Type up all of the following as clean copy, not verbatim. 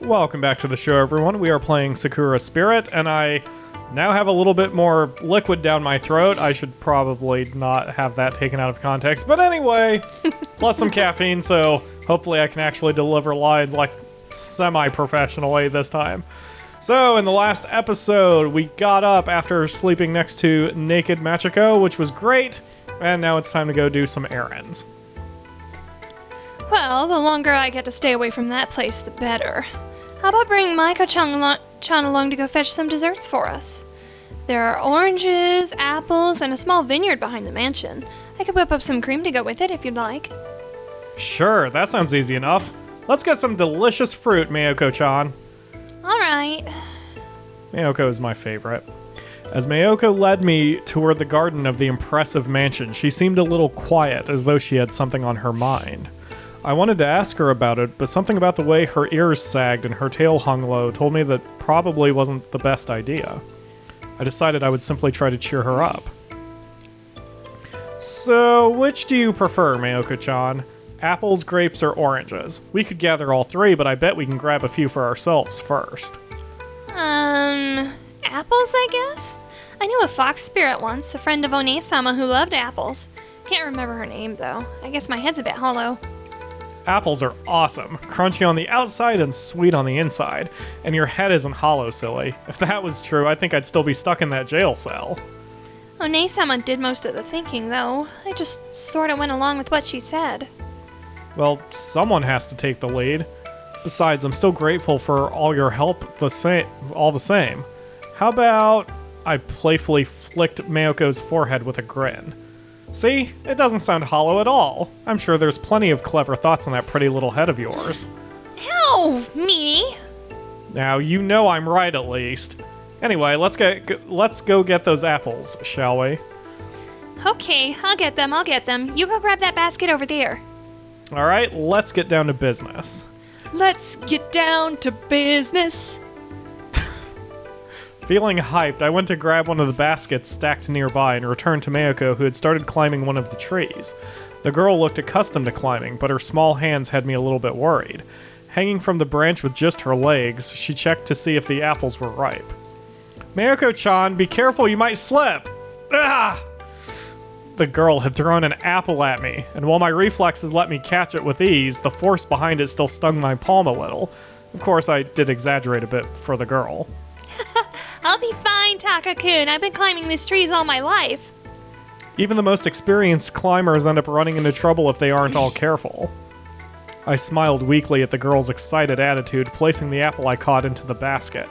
Welcome back to the show, everyone. We are playing Sakura Spirit, and I now have a little bit more liquid down my throat. I should probably not have that taken out of context, but anyway, plus some caffeine, so hopefully I can actually deliver lines like semi-professionally this time. So, in the last episode, we got up after sleeping next to naked Machiko, which was great, and now it's time to go do some errands. Well, the longer I get to stay away from that place, the better. How about bringing Maiko-chan along to go fetch some desserts for us? There are oranges, apples, and a small vineyard behind the mansion. I could whip up some cream to go with it if you'd like. Sure, that sounds easy enough. Let's get some delicious fruit, Mayoko-chan. All right. Mayoko is my favorite. As Mayoko led me toward the garden of the impressive mansion, she seemed a little quiet, as though she had something on her mind. I wanted to ask her about it, but something about the way her ears sagged and her tail hung low told me that probably wasn't the best idea. I decided I would simply try to cheer her up. So, which do you prefer, Mayoko-chan? Apples, grapes, or oranges? We could gather all three, but I bet we can grab a few for ourselves first. Apples, I guess? I knew a fox spirit once, a friend of One-sama who loved apples. Can't remember her name, though. I guess my head's a bit hollow. Apples are awesome. Crunchy on the outside and sweet on the inside. And your head isn't hollow, silly. If that was true, I think I'd still be stuck in that jail cell. One-sama did most of the thinking, though. I just sort of went along with what she said. Well, someone has to take the lead. Besides, I'm still grateful for all your help all the same. How about... I playfully flicked Mayoko's forehead with a grin. See? It doesn't sound hollow at all. I'm sure there's plenty of clever thoughts on that pretty little head of yours. Ow! Me? Now, you know I'm right at least. Anyway, let's go get those apples, shall we? Okay, I'll get them. You go grab that basket over there. Alright, let's get down to business. Let's get down to business. Feeling hyped, I went to grab one of the baskets stacked nearby and returned to Mayoko, who had started climbing one of the trees. The girl looked accustomed to climbing, but her small hands had me a little bit worried. Hanging from the branch with just her legs, she checked to see if the apples were ripe. Mayoko-chan, be careful, you might slip! Ah! The girl had thrown an apple at me, and while my reflexes let me catch it with ease, the force behind it still stung my palm a little. Of course, I did exaggerate a bit for the girl. I'll be fine, Taka-kun. I've been climbing these trees all my life. Even the most experienced climbers end up running into trouble if they aren't all careful. I smiled weakly at the girl's excited attitude, placing the apple I caught into the basket.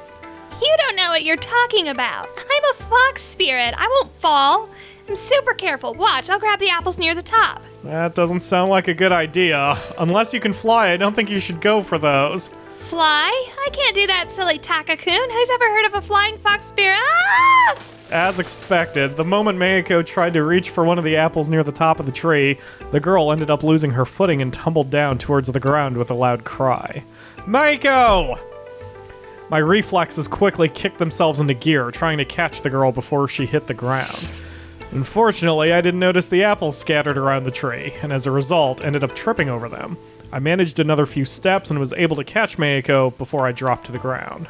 You don't know what you're talking about. I'm a fox spirit. I won't fall. I'm super careful. Watch, I'll grab the apples near the top. That doesn't sound like a good idea. Unless you can fly, I don't think you should go for those. Fly? I can't do that, silly Taka-kun. Who's ever heard of a flying fox spirit? Ah! As expected, the moment Mayoko tried to reach for one of the apples near the top of the tree, the girl ended up losing her footing and tumbled down towards the ground with a loud cry. Mayoko! My reflexes quickly kicked themselves into gear, trying to catch the girl before she hit the ground. Unfortunately, I didn't notice the apples scattered around the tree, and as a result, ended up tripping over them. I managed another few steps and was able to catch Mayoko before I dropped to the ground.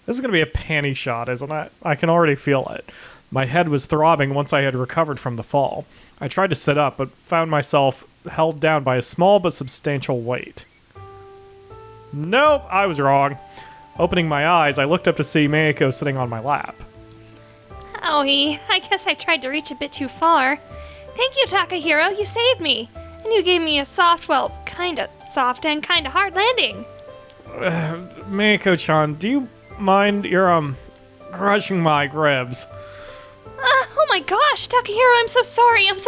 This is going to be a panty shot, isn't it? I can already feel it. My head was throbbing once I had recovered from the fall. I tried to sit up, but found myself held down by a small but substantial weight. Nope, I was wrong. Opening my eyes, I looked up to see Mayoko sitting on my lap. Owie, I guess I tried to reach a bit too far. Thank you, Takahiro, you saved me. And you gave me a soft, well, kinda soft and kinda hard landing. Mayoko-chan, do you mind your, crushing my ribs? Oh my gosh, Takahiro, I'm so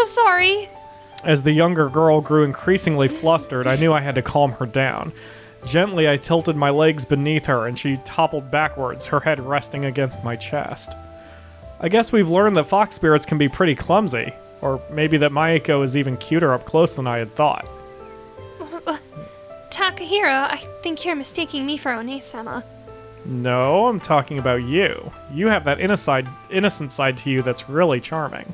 sorry. As the younger girl grew increasingly flustered, I knew I had to calm her down. Gently, I tilted my legs beneath her, and she toppled backwards, her head resting against my chest. I guess we've learned that fox spirits can be pretty clumsy. Or maybe that Mayoko is even cuter up close than I had thought. Takahiro, I think you're mistaking me for One-sama. No, I'm talking about you. You have that innocent side to you that's really charming.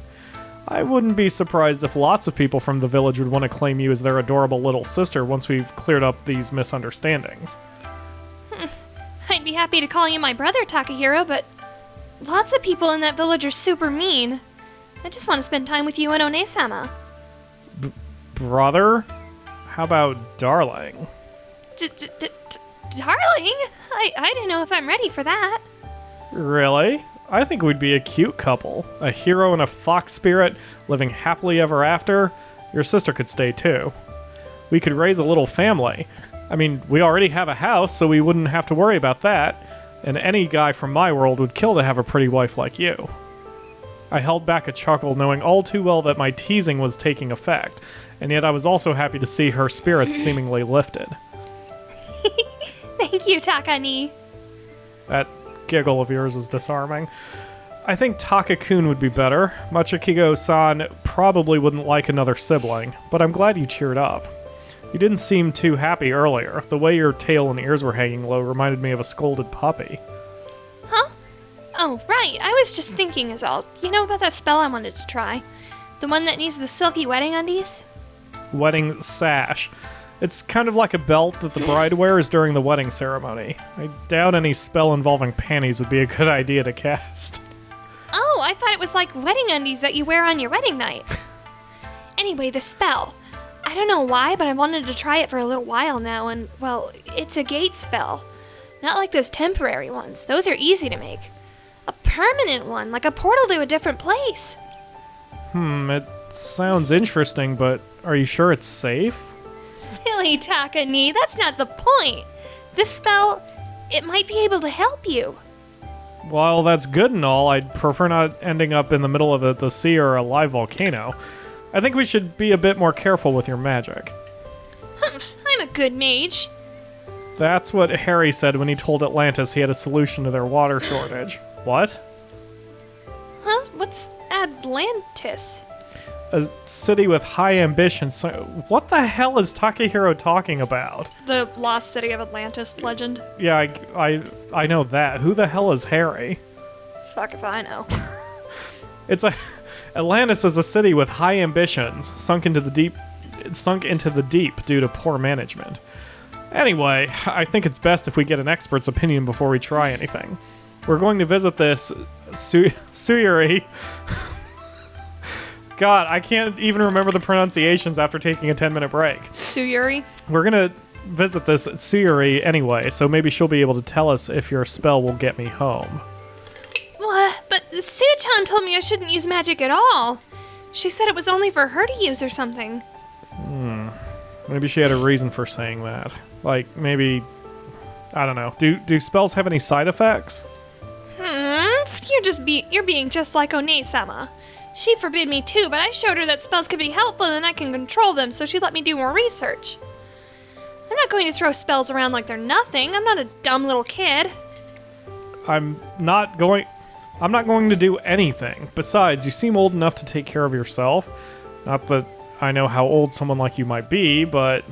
I wouldn't be surprised if lots of people from the village would want to claim you as their adorable little sister once we've cleared up these misunderstandings. I'd be happy to call you my brother, Takahiro, but lots of people in that village are super mean. I just want to spend time with you and One-sama. Brother? How about darling? Darling? I don't know if I'm ready for that. Really? I think we'd be a cute couple. A hero and a fox spirit living happily ever after. Your sister could stay too. We could raise a little family. I mean, we already have a house, so we wouldn't have to worry about that. And any guy from my world would kill to have a pretty wife like you. I held back a chuckle, knowing all too well that my teasing was taking effect, and yet I was also happy to see her spirits seemingly lifted. Thank you, Takani. That giggle of yours is disarming. I think Taka-kun would be better. Machikiko-san probably wouldn't like another sibling, but I'm glad you cheered up. You didn't seem too happy earlier. The way your tail and ears were hanging low reminded me of a scolded puppy. Huh? Oh, right. I was just thinking is all. You know about that spell I wanted to try? The one that needs the silky wedding undies? Wedding sash. It's kind of like a belt that the bride wears during the wedding ceremony. I doubt any spell involving panties would be a good idea to cast. Oh, I thought it was like wedding undies that you wear on your wedding night. Anyway, the spell. I don't know why, but I wanted to try it for a little while now, and, well, it's a gate spell. Not like those temporary ones. Those are easy to make. A permanent one, like a portal to a different place. It sounds interesting, but are you sure it's safe? Silly Takani, that's not the point. This spell, it might be able to help you. While that's good and all, I'd prefer not ending up in the middle of the sea or a live volcano. I think we should be a bit more careful with your magic. I'm a good mage. That's what Harry said when he told Atlantis he had a solution to their water shortage. What? Huh? What's Atlantis? A city with high ambitions. What the hell is Takahiro talking about? The lost city of Atlantis legend. Yeah, I know that. Who the hell is Harry? Fuck if I know. Atlantis is a city with high ambitions, sunk into the deep due to poor management. Anyway, I think it's best if we get an expert's opinion before we try anything. We're going to visit this Suyuri. God, I can't even remember the pronunciations after taking a 10-minute break. Suyuri? We're going to visit this Suyuri anyway, so maybe she'll be able to tell us if your spell will get me home. What? But Suchan told me I shouldn't use magic at all. She said it was only for her to use or something. Maybe she had a reason for saying that. Like, maybe... I don't know. Do spells have any side effects? You're being just like One-sama. She forbid me too, but I showed her that spells could be helpful and I can control them, so she let me do more research. I'm not going to throw spells around like they're nothing. I'm not a dumb little kid. I'm not going to do anything. Besides, you seem old enough to take care of yourself. Not that I know how old someone like you might be, but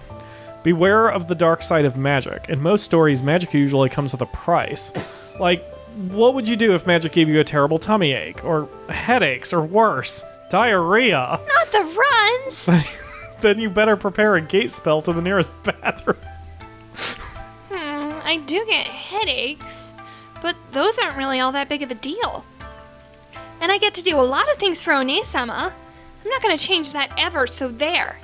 beware of the dark side of magic. In most stories, magic usually comes with a price. Like, what would you do if magic gave you a terrible tummy ache, or headaches, or worse, diarrhea? Not the runs! Then you better prepare a gate spell to the nearest bathroom. I do get headaches, but those aren't really all that big of a deal. And I get to do a lot of things for One-sama. I'm not going to change that ever, so there.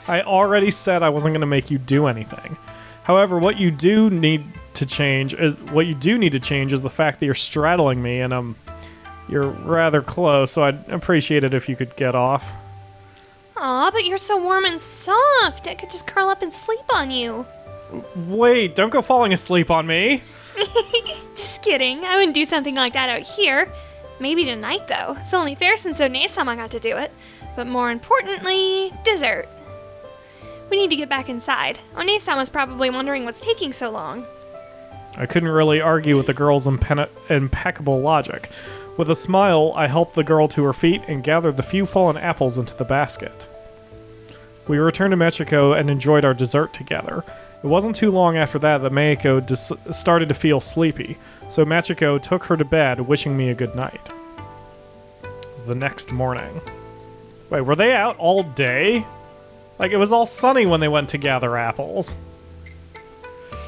I already said I wasn't going to make you do anything. However, what you do need to change is the fact that you're straddling me, and you're rather close, so I'd appreciate it if you could get off. Aw, but you're so warm and soft. I could just curl up and sleep on you. Wait, don't go falling asleep on me. Just kidding. I wouldn't do something like that out here. Maybe tonight, though. It's only fair since One-sama got to do it. But more importantly, dessert. We need to get back inside. One-sama's probably wondering what's taking so long. I couldn't really argue with the girl's impeccable logic. With a smile, I helped the girl to her feet and gathered the few fallen apples into the basket. We returned to Machiko and enjoyed our dessert together. It wasn't too long after that Meiko started to feel sleepy, so Machiko took her to bed, wishing me a good night. The next morning. Wait, were they out all day? Like, it was all sunny when they went to gather apples.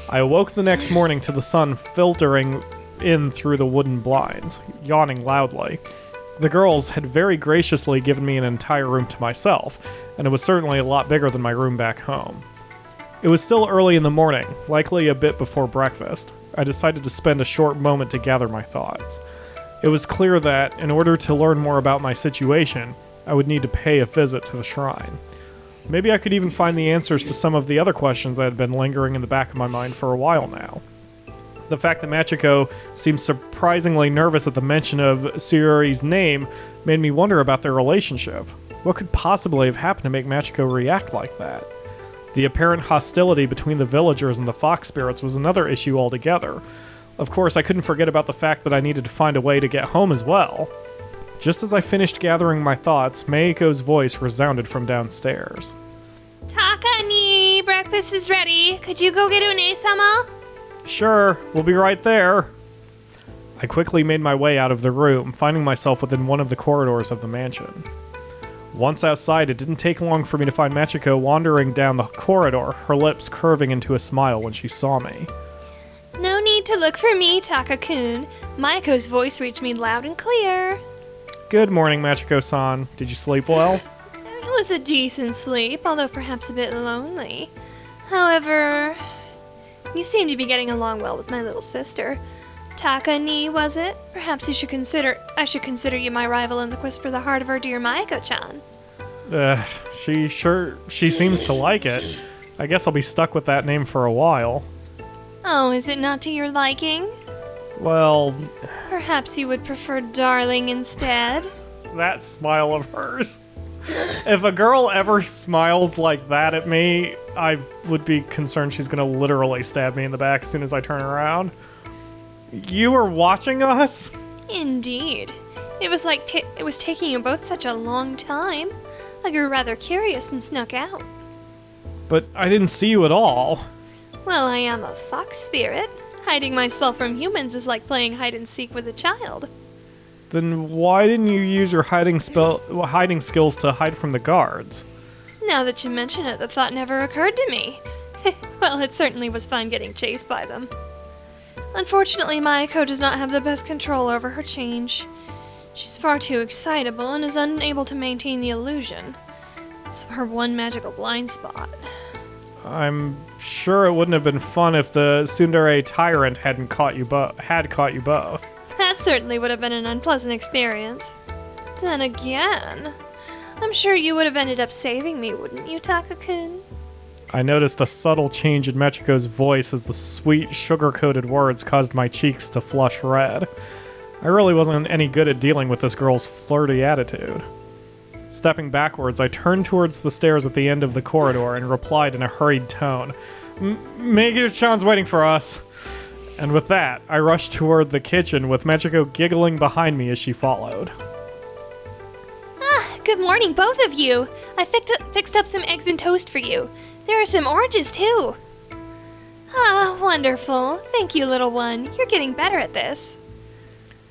I awoke the next morning to the sun filtering in through the wooden blinds, yawning loudly. The girls had very graciously given me an entire room to myself, and it was certainly a lot bigger than my room back home. It was still early in the morning, likely a bit before breakfast. I decided to spend a short moment to gather my thoughts. It was clear that, in order to learn more about my situation, I would need to pay a visit to the shrine. Maybe I could even find the answers to some of the other questions that had been lingering in the back of my mind for a while now. The fact that Machiko seemed surprisingly nervous at the mention of Sayuri's name made me wonder about their relationship. What could possibly have happened to make Machiko react like that? The apparent hostility between the villagers and the fox spirits was another issue altogether. Of course, I couldn't forget about the fact that I needed to find a way to get home as well. Just as I finished gathering my thoughts, Meiko's voice resounded from downstairs. Taka-ni, breakfast is ready. Could you go get Une-sama? Sure, we'll be right there. I quickly made my way out of the room, finding myself within one of the corridors of the mansion. Once outside, it didn't take long for me to find Machiko wandering down the corridor, her lips curving into a smile when she saw me. No need to look for me, Taka-kun. Maiko's voice reached me loud and clear. Good morning, Machiko-san. Did you sleep well? It was a decent sleep, although perhaps a bit lonely. However, you seem to be getting along well with my little sister. Taka-ni, was it? Perhaps I should consider you my rival in the quest for the heart of our dear Maiko-chan. She seems to like it. I guess I'll be stuck with that name for a while. Oh, is it not to your liking? Well... Perhaps you would prefer Darling instead? That smile of hers. If a girl ever smiles like that at me, I would be concerned she's gonna literally stab me in the back as soon as I turn around. You were watching us? Indeed. It was like it was taking you both such a long time. I grew rather curious and snuck out. But I didn't see you at all. Well, I am a fox spirit. Hiding myself from humans is like playing hide-and-seek with a child. Then why didn't you use your hiding skills to hide from the guards? Now that you mention it, the thought never occurred to me. Well, it certainly was fun getting chased by them. Unfortunately, Maiko does not have the best control over her change. She's far too excitable and is unable to maintain the illusion. It's her one magical blind spot. I'm sure it wouldn't have been fun if the tsundere tyrant had caught you both. That certainly would have been an unpleasant experience. Then again, I'm sure you would have ended up saving me, wouldn't you, Taka-kun? I noticed a subtle change in Machiko's voice as the sweet, sugar-coated words caused my cheeks to flush red. I really wasn't any good at dealing with this girl's flirty attitude. Stepping backwards, I turned towards the stairs at the end of the corridor and replied in a hurried tone, Meiko-chan's waiting for us. And with that, I rushed toward the kitchen with Machiko giggling behind me as she followed. Ah, good morning, both of you. I fixed up some eggs and toast for you. There are some oranges, too. Ah, wonderful. Thank you, little one. You're getting better at this.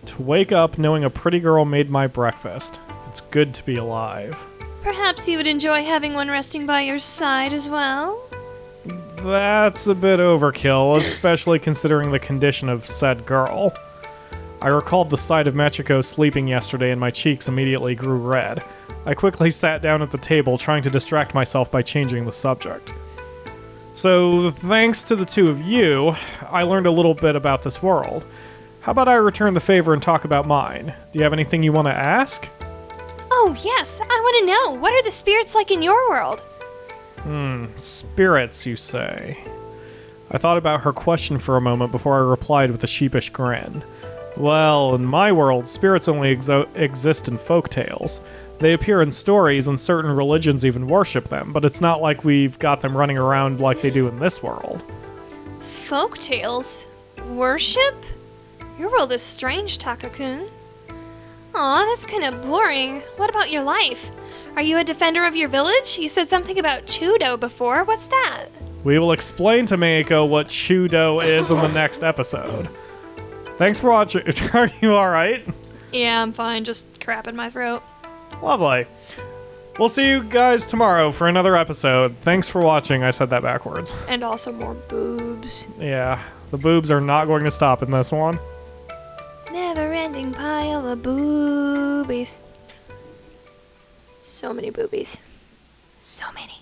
To wake up knowing a pretty girl made my breakfast. It's good to be alive. Perhaps you would enjoy having one resting by your side as well? That's a bit overkill, especially considering the condition of said girl. I recalled the sight of Machiko sleeping yesterday and my cheeks immediately grew red. I quickly sat down at the table, trying to distract myself by changing the subject. So, thanks to the two of you, I learned a little bit about this world. How about I return the favor and talk about mine? Do you have anything you want to ask? Oh, yes. I want to know. What are the spirits like in your world? Spirits, you say? I thought about her question for a moment before I replied with a sheepish grin. Well, in my world, spirits only exist in folk tales. They appear in stories, and certain religions even worship them, but it's not like we've got them running around like they do in this world. Folk tales? Worship? Your world is strange, Taka-kun. Aw, that's kind of boring. What about your life? Are you a defender of your village? You said something about Chudo before. What's that? We will explain to Meiko what Chudo is in the next episode. Thanks for watching. Are you alright? Yeah, I'm fine. Just crap in my throat. Lovely. We'll see you guys tomorrow for another episode. Thanks for watching. I said that backwards. And also more boobs. Yeah, the boobs are not going to stop in this one. Never-ending pile of boobies. So many boobies. So many.